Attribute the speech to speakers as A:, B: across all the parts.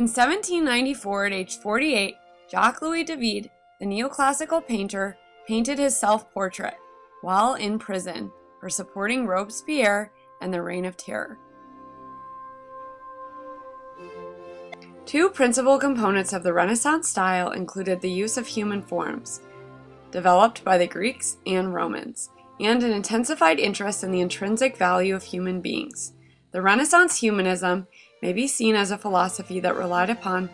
A: In 1794, at age 48, Jacques-Louis David, the neoclassical painter, painted his self-portrait while in prison for supporting Robespierre and the Reign of Terror. Two principal components of the Renaissance style included the use of human forms, developed by the Greeks and Romans, and an intensified interest in the intrinsic value of human beings. The Renaissance humanism may be seen as a philosophy that relied upon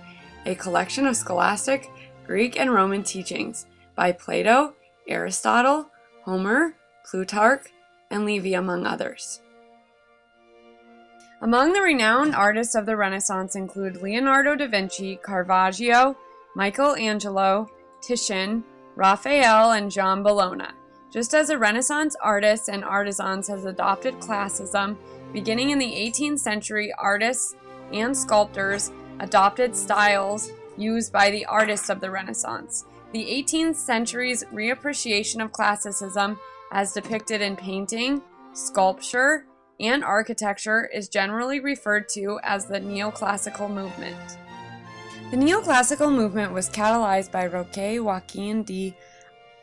A: a collection of scholastic Greek and Roman teachings by Plato, Aristotle, Homer, Plutarch, and Livy, among others. Among the renowned artists of the Renaissance include Leonardo da Vinci, Caravaggio, Michelangelo, Titian, Raphael, and John Bologna. Just as the Renaissance artists and artisans has adopted classicism, beginning in the 18th century, artists and sculptors adopted styles used by the artists of the Renaissance. The 18th century's reappreciation of classicism, as depicted in painting, sculpture, and architecture, is generally referred to as the neoclassical movement. The neoclassical movement was catalyzed by Roque Joaquin de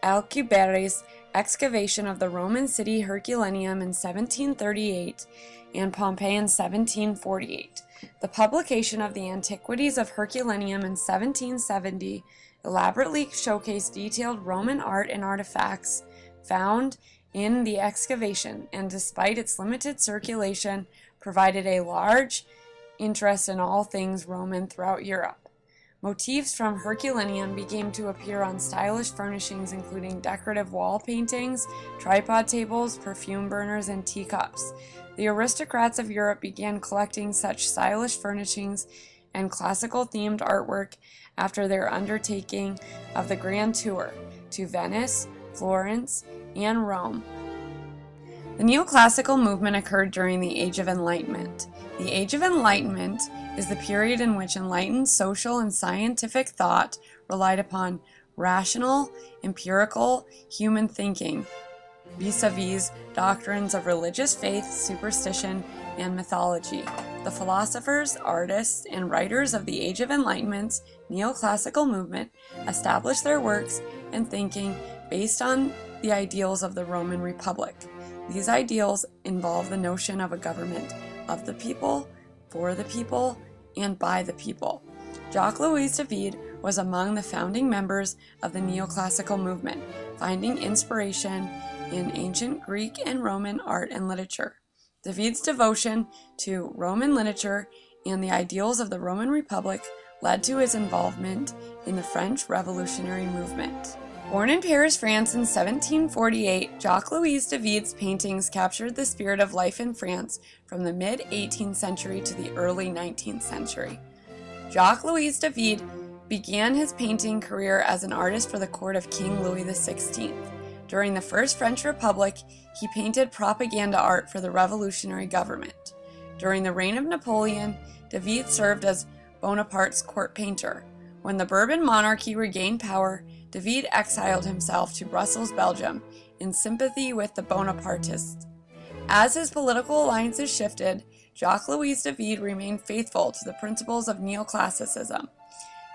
A: Alcubierre's excavation of the Roman city Herculaneum in 1738 and Pompeii in 1748. The publication of the Antiquities of Herculaneum in 1770 elaborately showcased detailed Roman art and artifacts found in the excavation, and despite its limited circulation, provided a large interest in all things Roman throughout Europe. Motifs from Herculaneum began to appear on stylish furnishings including decorative wall paintings, tripod tables, perfume burners, and teacups. The aristocrats of Europe began collecting such stylish furnishings and classical-themed artwork after their undertaking of the Grand Tour to Venice, Florence, and Rome. The neoclassical movement occurred during the Age of Enlightenment. The Age of Enlightenment is the period in which enlightened social and scientific thought relied upon rational, empirical, human thinking, vis-a-vis doctrines of religious faith, superstition, and mythology. The philosophers, artists, and writers of the Age of Enlightenment's neoclassical movement established their works and thinking based on the ideals of the Roman Republic. These ideals involve the notion of a government of the people, for the people, and by the people. Jacques-Louis David was among the founding members of the neoclassical movement, finding inspiration in ancient Greek and Roman art and literature. David's devotion to Roman literature and the ideals of the Roman Republic led to his involvement in the French Revolutionary movement. Born in Paris, France in 1748, Jacques-Louis David's paintings captured the spirit of life in France from the mid-18th century to the early 19th century. Jacques-Louis David began his painting career as an artist for the court of King Louis XVI. During the First French Republic, he painted propaganda art for the revolutionary government. During the reign of Napoleon, David served as Bonaparte's court painter. When the Bourbon monarchy regained power, David exiled himself to Brussels, Belgium, in sympathy with the Bonapartists. As his political alliances shifted, Jacques-Louis David remained faithful to the principles of neoclassicism,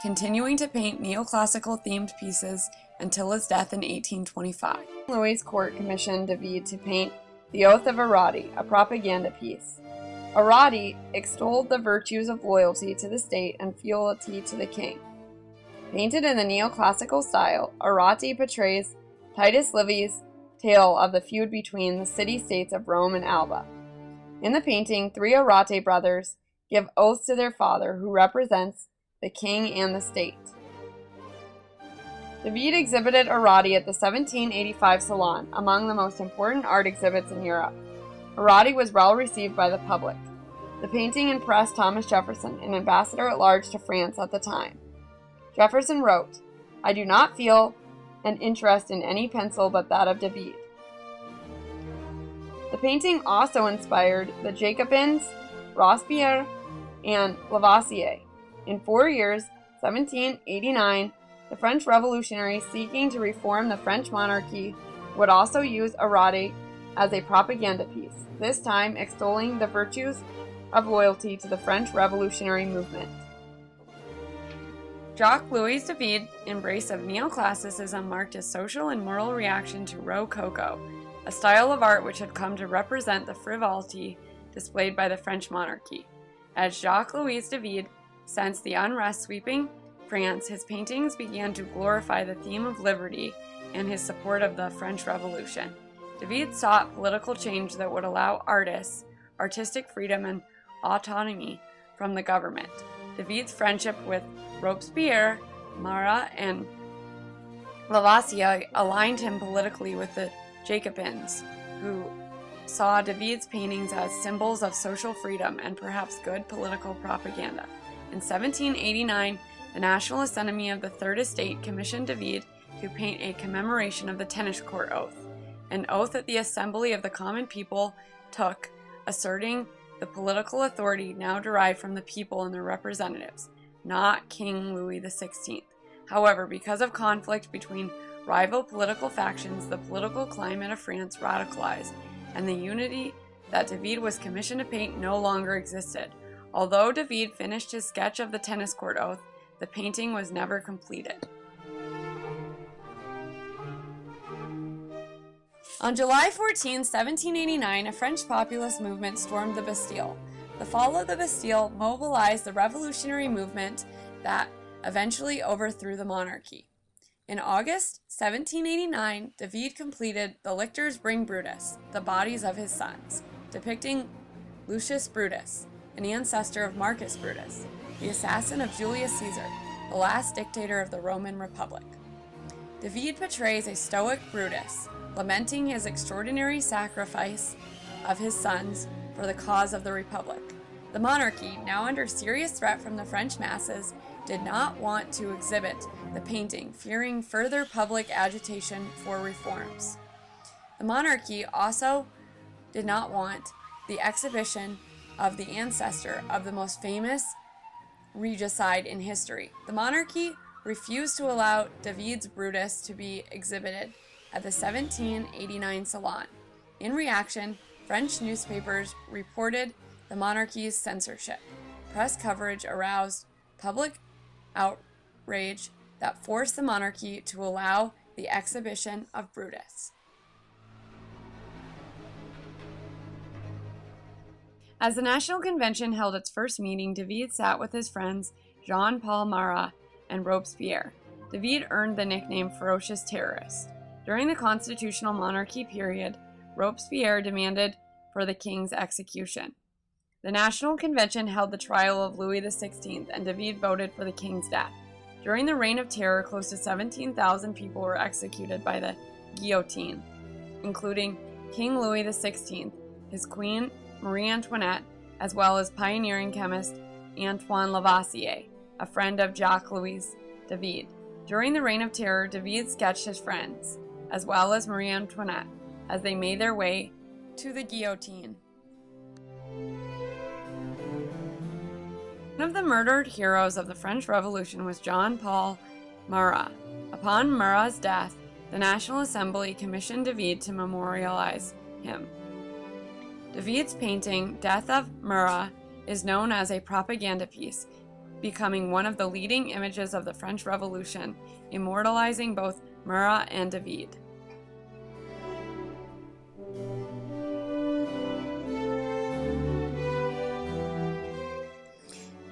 A: continuing to paint neoclassical-themed pieces until his death in 1825. Louis' court commissioned David to paint The Oath of Arati, a propaganda piece. Arati extolled the virtues of loyalty to the state and fealty to the king. Painted in the neoclassical style, Arati portrays Titus Livy's tale of the feud between the city-states of Rome and Alba. In the painting, three Arate brothers give oaths to their father, who represents the king and the state. David exhibited Arati at the 1785 Salon, among the most important art exhibits in Europe. Arati was well received by the public. The painting impressed Thomas Jefferson, an ambassador at large to France at the time. Jefferson wrote, "I do not feel an interest in any pencil but that of David." The painting also inspired the Jacobins, Robespierre, and Lavoisier. In 4 years, 1789, the French revolutionaries seeking to reform the French monarchy would also use Arati as a propaganda piece, this time extolling the virtues of loyalty to the French revolutionary movement. Jacques Louis David's embrace of neoclassicism marked a social and moral reaction to Rococo, a style of art which had come to represent the frivolity displayed by the French monarchy. As Jacques Louis David sensed the unrest sweeping France, his paintings began to glorify the theme of liberty and his support of the French Revolution. David sought political change that would allow artists artistic freedom and autonomy from the government. David's friendship with Robespierre, Marat, and Lavoisier aligned him politically with the Jacobins, who saw David's paintings as symbols of social freedom and perhaps good political propaganda. In 1789, the National Assembly of the Third Estate commissioned David to paint a commemoration of the Tennis Court Oath, an oath that the Assembly of the Common People took, asserting the political authority now derived from the people and their representatives, not King Louis XVI. However, because of conflict between rival political factions, the political climate of France radicalized, and the unity that David was commissioned to paint no longer existed. Although David finished his sketch of the Tennis Court Oath, the painting was never completed. On July 14, 1789, a French populist movement stormed the Bastille. The fall of the Bastille mobilized the revolutionary movement that eventually overthrew the monarchy. In August 1789, David completed The Lictors Bring Brutus, the bodies of his sons, depicting Lucius Brutus, an ancestor of Marcus Brutus, the assassin of Julius Caesar, the last dictator of the Roman Republic. David portrays a stoic Brutus, lamenting his extraordinary sacrifice of his sons for the cause of the Republic. The monarchy, now under serious threat from the French masses, did not want to exhibit the painting, fearing further public agitation for reforms. The monarchy also did not want the exhibition of the ancestor of the most famous regicide in history. The monarchy refused to allow David's Brutus to be exhibited at the 1789 Salon. In reaction, French newspapers reported the monarchy's censorship. Press coverage aroused public outrage that forced the monarchy to allow the exhibition of Brutus. As the National Convention held its first meeting, David sat with his friends Jean-Paul Marat and Robespierre. David earned the nickname Ferocious Terrorist. During the constitutional monarchy period, Robespierre demanded for the king's execution. The National Convention held the trial of Louis XVI, and David voted for the king's death. During the Reign of Terror, close to 17,000 people were executed by the guillotine, including King Louis XVI, his queen Marie Antoinette, as well as pioneering chemist Antoine Lavoisier, a friend of Jacques Louis David. During the Reign of Terror, David sketched his friends, as well as Marie Antoinette, as they made their way to the guillotine. One of the murdered heroes of the French Revolution was Jean-Paul Marat. Upon Marat's death, the National Assembly commissioned David to memorialize him. David's painting, Death of Marat, is known as a propaganda piece, becoming one of the leading images of the French Revolution, immortalizing both Marat and David.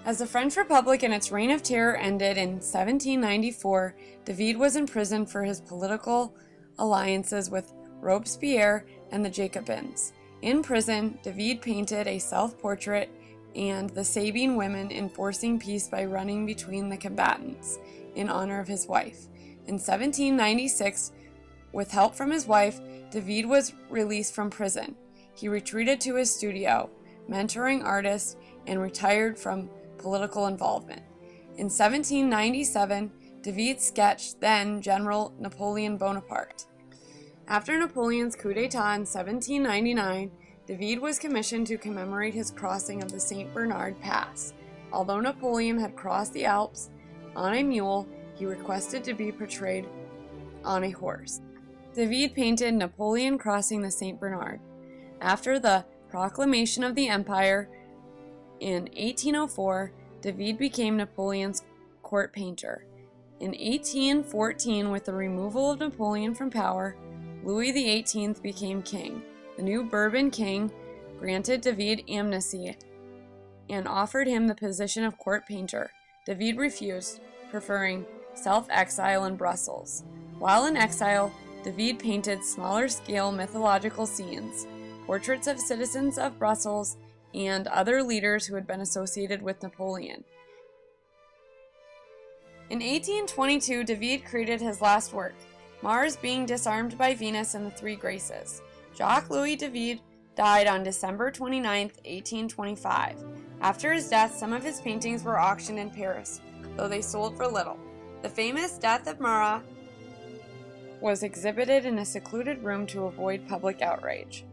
A: As the French Republic and its reign of terror ended in 1794, David was imprisoned for his political alliances with Robespierre and the Jacobins. In prison, David painted a self-portrait and the Sabine women enforcing peace by running between the combatants in honor of his wife. In 1796, with help from his wife, David was released from prison. He retreated to his studio, mentoring artists, and retired from political involvement. In 1797, David sketched then General Napoleon Bonaparte. After Napoleon's coup d'etat in 1799, David was commissioned to commemorate his crossing of the St. Bernard Pass. Although Napoleon had crossed the Alps on a mule, he requested to be portrayed on a horse. David painted Napoleon crossing the St. Bernard. After the proclamation of the Empire in 1804, David became Napoleon's court painter. In 1814, with the removal of Napoleon from power, Louis XVIII became king. The new Bourbon king granted David amnesty and offered him the position of court painter. David refused, preferring self-exile in Brussels. While in exile, David painted smaller-scale mythological scenes, portraits of citizens of Brussels, and other leaders who had been associated with Napoleon. In 1822, David created his last work, Mars being disarmed by Venus and the Three Graces. Jacques Louis David died on December 29, 1825. After his death, some of his paintings were auctioned in Paris, though they sold for little. The famous Death of Marat was exhibited in a secluded room to avoid public outrage.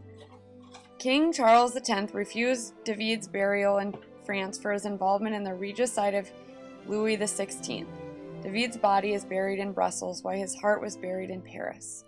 A: King Charles X refused David's burial in France for his involvement in the regicide of Louis XVI. David's body is buried in Brussels, while his heart was buried in Paris.